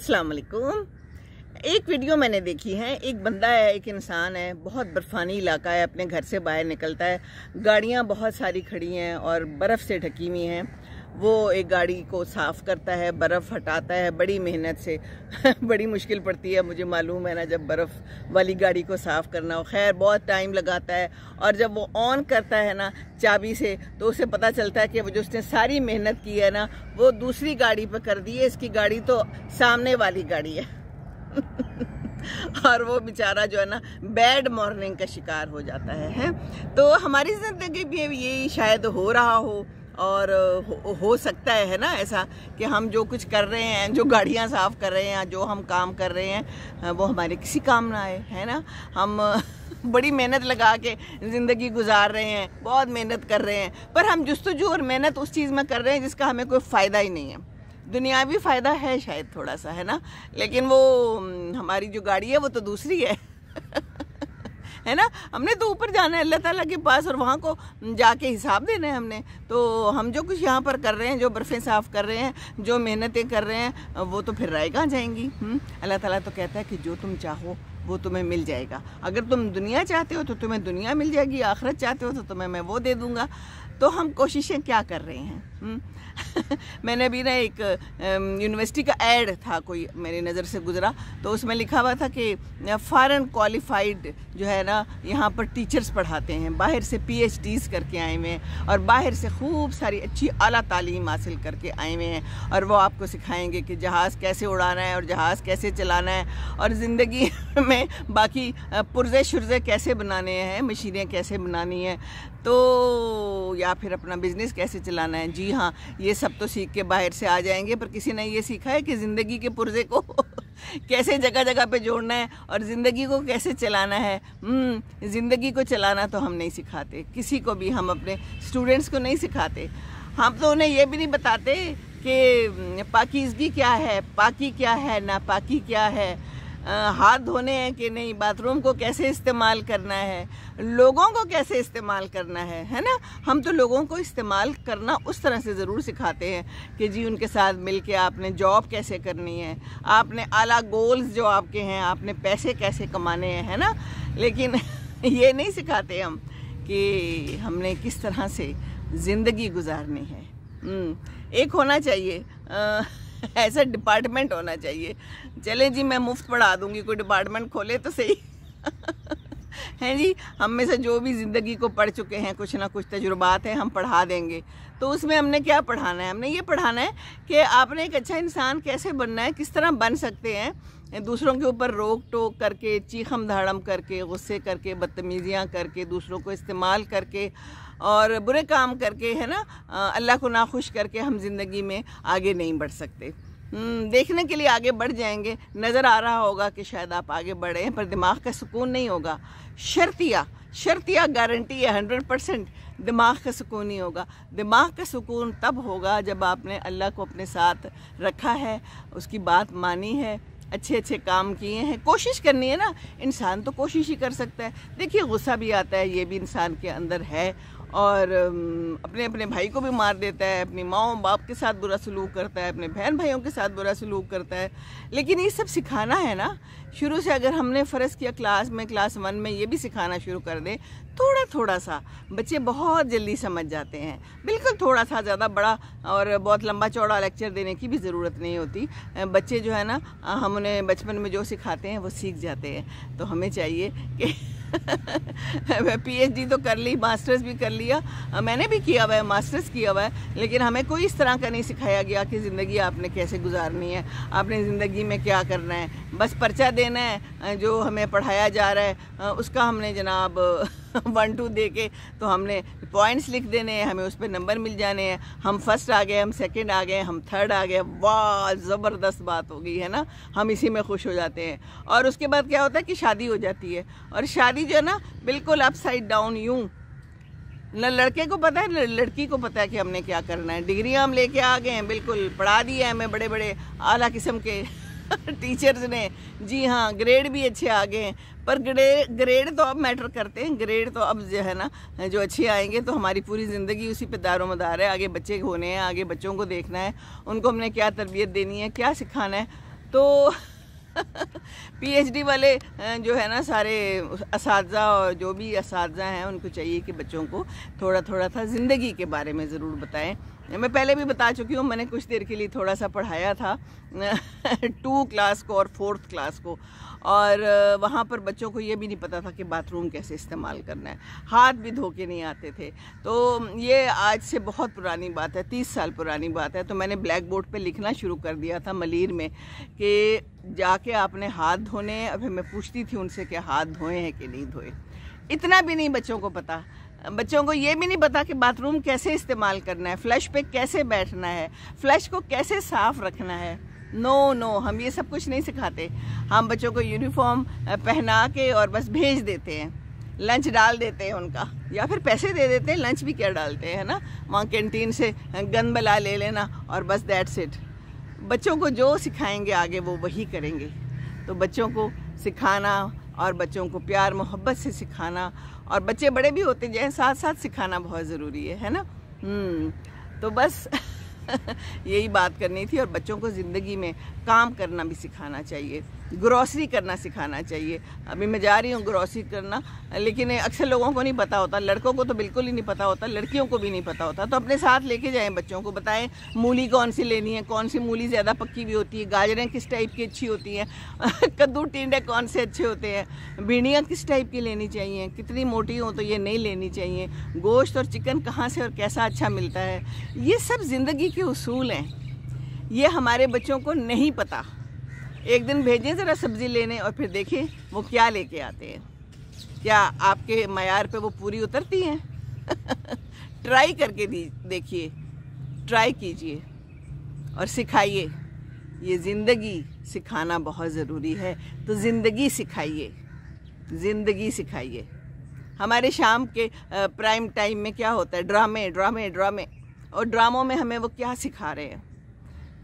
अस्सलाम वालेकुम। एक वीडियो मैंने देखी है, एक बंदा है, एक इंसान है, बहुत बर्फानी इलाका है, अपने घर से बाहर निकलता है, गाड़ियाँ बहुत सारी खड़ी हैं और बर्फ़ से ढकी हुई हैं। वो एक गाड़ी को साफ़ करता है, बर्फ़ हटाता है बड़ी मेहनत से बड़ी मुश्किल पड़ती है, मुझे मालूम है ना, जब बर्फ़ वाली गाड़ी को साफ़ करना हो। खैर बहुत टाइम लगाता है और जब वो ऑन करता है ना चाबी से, तो उसे पता चलता है कि वो जो उसने सारी मेहनत की है ना, वो दूसरी गाड़ी पर कर दी है। इसकी गाड़ी तो सामने वाली गाड़ी है और वो बेचारा जो है ना बैड मॉर्निंग का शिकार हो जाता है। तो हमारी ज़िंदगी में यही शायद हो रहा हो और हो सकता है ना ऐसा कि हम जो कुछ कर रहे हैं, जो गाड़ियाँ साफ़ कर रहे हैं, जो हम काम कर रहे हैं, वो हमारे किसी काम ना आए, है ना। हम बड़ी मेहनत लगा के ज़िंदगी गुजार रहे हैं, बहुत मेहनत कर रहे हैं, पर हम जुस्तजू और मेहनत उस चीज़ में कर रहे हैं जिसका हमें कोई फ़ायदा ही नहीं है। दुनियावी फ़ायदा है शायद थोड़ा सा, है ना, लेकिन वो हमारी जो गाड़ी है वो तो दूसरी है है ना। हमने तो ऊपर जाना है अल्लाह ताला के पास और वहाँ को जाके हिसाब देना है हमने। तो हम जो कुछ यहाँ पर कर रहे हैं, जो बर्फ़ें साफ़ कर रहे हैं, जो मेहनतें कर रहे हैं, वो तो फिर रायगा जाएंगी। अल्लाह ताला तो कहता है कि जो तुम चाहो वो तुम्हें मिल जाएगा। अगर तुम दुनिया चाहते हो तो तुम्हें दुनिया मिल जाएगी, आखिरत चाहते हो तो तुम्हें मैं वो दे दूँगा। तो हम कोशिशें क्या कर रहे हैं? मैंने अभी ना एक यूनिवर्सिटी का ऐड था, कोई मेरी नज़र से गुज़रा, तो उसमें लिखा हुआ था कि फॉरेन क्वालिफाइड जो है ना यहाँ पर टीचर्स पढ़ाते हैं, बाहर से PhDs करके आए हुए हैं और बाहर से खूब सारी अच्छी आला तालीम हासिल करके आए हुए हैं और वो आपको सिखाएंगे कि जहाज़ कैसे उड़ाना है और जहाज़ कैसे चलाना है और ज़िंदगी में बाकी पुर्ज़े शुर्ज़े कैसे बनाने हैं, मशीनें कैसे बनानी है, तो या फिर अपना बिज़नेस कैसे चलाना है। जी हाँ, ये सब तो सीख के बाहर से आ जाएंगे, पर किसी ने ये सीखा है कि ज़िंदगी के पुर्जे को कैसे जगह जगह पे जोड़ना है और ज़िंदगी को कैसे चलाना है। ज़िंदगी को चलाना तो हम नहीं सिखाते किसी को भी, हम अपने स्टूडेंट्स को नहीं सिखाते। हम तो उन्हें ये भी नहीं बताते कि पाकीज़गी क्या है, पाकी क्या है, नापाकी क्या है, हाथ धोने हैं कि नहीं, बाथरूम को कैसे इस्तेमाल करना है, लोगों को कैसे इस्तेमाल करना है ना। हम तो लोगों को इस्तेमाल करना उस तरह से ज़रूर सिखाते हैं कि जी उनके साथ मिलके आपने जॉब कैसे करनी है, आपने आला गोल्स जो आपके हैं, आपने पैसे कैसे कमाने हैं, है ना। लेकिन ये नहीं सिखाते हम कि हमने किस तरह से ज़िंदगी गुजारनी है। एक होना चाहिए ऐसा डिपार्टमेंट होना चाहिए। चले जी मैं मुफ्त पढ़ा दूंगी, कोई डिपार्टमेंट खोले तो सही हैं जी। हम में से जो भी ज़िंदगी को पढ़ चुके हैं, कुछ ना कुछ तजुर्बात हैं, हम पढ़ा देंगे। तो उसमें हमने क्या पढ़ाना है? हमने ये पढ़ाना है कि आपने एक अच्छा इंसान कैसे बनना है, किस तरह बन सकते हैं, दूसरों के ऊपर रोक टोक करके, चीखम धाड़म करके, गुस्से करके, बदतमीज़ियाँ करके, दूसरों को इस्तेमाल करके और बुरे काम करके, है ना, अल्लाह को नाखुश करके हम ज़िंदगी में आगे नहीं बढ़ सकते। देखने के लिए आगे बढ़ जाएंगे, नज़र आ रहा होगा कि शायद आप आगे बढ़े हैं, पर दिमाग का सुकून नहीं होगा। शर्तिया गारंटी है 100% दिमाग का सुकून नहीं होगा। दिमाग का सुकून तब होगा जब आपने अल्लाह को अपने साथ रखा है, उसकी बात मानी है, अच्छे अच्छे काम किए हैं। कोशिश करनी है ना, इंसान तो कोशिश ही कर सकता है। देखिए गुस्सा भी आता है, ये भी इंसान के अंदर है, और अपने अपने भाई को भी मार देता है, अपनी माँ बाप के साथ बुरा सलूक करता है, अपने बहन भाइयों के साथ बुरा सलूक करता है। लेकिन ये सब सिखाना है ना शुरू से। अगर हमने फ़र्ज़ किया क्लास 1 में ये भी सिखाना शुरू कर दें, थोड़ा थोड़ा सा, बच्चे बहुत जल्दी समझ जाते हैं। बिल्कुल थोड़ा सा, ज़्यादा बड़ा और बहुत लंबा चौड़ा लेक्चर देने की भी ज़रूरत नहीं होती। बच्चे जो है ना, हम उन्हें बचपन में जो सिखाते हैं वो सीख जाते हैं। तो हमें चाहिए कि PhD तो कर ली, मास्टर्स भी कर लिया, मैंने भी किया हुआ है, मास्टर्स किया हुआ है, लेकिन हमें कोई इस तरह का नहीं सिखाया गया कि ज़िंदगी आपने कैसे गुजारनी है, आपने ज़िंदगी में क्या करना है। बस पर्चा देना है जो हमें पढ़ाया जा रहा है, उसका हमने जनाब 1 2 दे के तो हमने पॉइंट्स लिख देने हैं, हमें उस पर नंबर मिल जाने हैं। हम फर्स्ट आ गए, हम सेकंड आ गए, हम थर्ड आ गए, वाह ज़बरदस्त बात हो गई, है ना। हम इसी में खुश हो जाते हैं। और उसके बाद क्या होता है कि शादी हो जाती है, और शादी जो है ना बिल्कुल अपसाइड डाउन, यूँ न लड़के को पता है न लड़की को पता है कि हमने क्या करना है। डिग्रियाँ हम लेके आ गए हैं, बिल्कुल पढ़ा दिया है हमें बड़े बड़े आला किस्म के टीचर्स ने। जी हाँ, ग्रेड भी अच्छे आ गए हैं, पर ग्रेड तो अब मैटर करते हैं। ग्रेड तो अब जो है ना, जो अच्छे आएंगे तो हमारी पूरी ज़िंदगी उसी पे दारोमदार है। आगे बच्चे होने हैं, आगे बच्चों को देखना है, उनको हमने क्या तरबियत देनी है, क्या सिखाना है। तो पीएचडी वाले जो है ना सारे असातिज़ा और जो भी असातिज़ा हैं उनको चाहिए कि बच्चों को थोड़ा थोड़ा सा ज़िंदगी के बारे में ज़रूर बताएं। मैं पहले भी बता चुकी हूँ, मैंने कुछ देर के लिए थोड़ा सा पढ़ाया था 2 क्लास को और 4th क्लास को, और वहाँ पर बच्चों को ये भी नहीं पता था कि बाथरूम कैसे इस्तेमाल करना है, हाथ भी धो के नहीं आते थे। तो ये आज से बहुत पुरानी बात है, 30 साल पुरानी बात है। तो मैंने ब्लैक बोर्ड पे लिखना शुरू कर दिया था मलीर में कि जाके आपने हाथ धोने हैं। और फिर मैं पूछती थी उनसे कि हाथ धोए हैं कि नहीं धोए। इतना भी नहीं बच्चों को पता, बच्चों को ये भी नहीं पता कि बाथरूम कैसे इस्तेमाल करना है, फ्लश पे कैसे बैठना है, फ्लश को कैसे साफ़ रखना है। नो, हम ये सब कुछ नहीं सिखाते। हम बच्चों को यूनिफॉर्म पहना के और बस भेज देते हैं, लंच डाल देते हैं उनका, या फिर पैसे दे देते हैं, लंच भी क्या डालते हैं ना, वहाँ कैंटीन से गन बला ले लेना और बस दैट्स इट। बच्चों को जो सिखाएंगे आगे वो वही करेंगे। तो बच्चों को सिखाना और बच्चों को प्यार मोहब्बत से सिखाना, और बच्चे बड़े भी होते जाएं साथ साथ सिखाना बहुत ज़रूरी है ना। तो बस यही बात करनी थी। और बच्चों को ज़िंदगी में काम करना भी सिखाना चाहिए, ग्रॉसरी करना सिखाना चाहिए। अभी मैं जा रही हूँ ग्रॉसरी करना, लेकिन अक्सर लोगों को नहीं पता होता, लड़कों को तो बिल्कुल ही नहीं पता होता, लड़कियों को भी नहीं पता होता। तो अपने साथ लेके जाएं, बच्चों को बताएं मूली कौन सी लेनी है, कौन सी मूली ज़्यादा पक्की भी होती है, गाजरें किस टाइप की अच्छी होती हैं, कद्दू टिंडे कौन से अच्छे होते हैं, भिंडियाँ किस टाइप की लेनी चाहिए, कितनी मोटी हो तो ये नहीं लेनी चाहिए, गोश्त और चिकन कहाँ से और कैसा अच्छा मिलता है। ये सब ज़िंदगी के उसूल हैं, ये हमारे बच्चों को नहीं पता। एक दिन भेजें ज़रा सब्ज़ी लेने और फिर देखें वो क्या लेके आते हैं, क्या आपके मयार पे वो पूरी उतरती हैं। ट्राई करके देखिए, ट्राई कीजिए और सिखाइए। ये ज़िंदगी सिखाना बहुत ज़रूरी है, तो ज़िंदगी सिखाइए, ज़िंदगी सिखाइए। हमारे शाम के प्राइम टाइम में क्या होता है, ड्रामे ड्रामे ड्रामे, और ड्रामों में हमें वो क्या सिखा रहे हैं।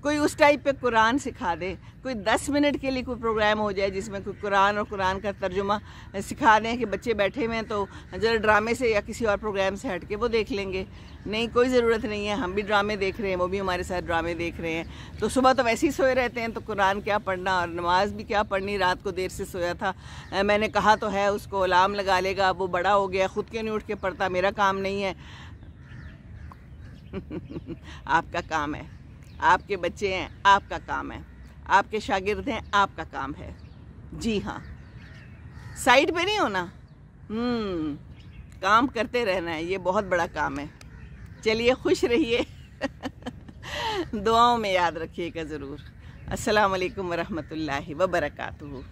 कोई उस टाइप पे कुरान सिखा दे, कोई 10 मिनट के लिए कोई प्रोग्राम हो जाए जिसमें कोई कुरान और कुरान का तर्जुमा सिखा दें कि बच्चे बैठे हुए हैं तो ज़रा ड्रामे से या किसी और प्रोग्राम से हट के वो देख लेंगे। नहीं, कोई ज़रूरत नहीं है, हम भी ड्रामे देख रहे हैं, वो भी हमारे साथ ड्रामे देख रहे हैं। तो सुबह तो वैसे ही सोए रहते हैं, तो कुरान क्या पढ़ना और नमाज भी क्या पढ़नी। रात को देर से सोया था, मैंने कहा तो है उसको अलार्म लगा लेगा, वो बड़ा हो गया, खुद के नहीं उठ के पढ़ता, मेरा काम नहीं है। आपका काम है, आपके बच्चे हैं, आपका काम है, आपके शागिर्द हैं, आपका काम है। जी हाँ, साइड पे नहीं होना, काम करते रहना है, ये बहुत बड़ा काम है। चलिए, खुश रहिए। दुआओं में याद रखिएगा ज़रूर। अस्सलाम वालेकुम वरहमतुल्लाहि वबरकातुहू।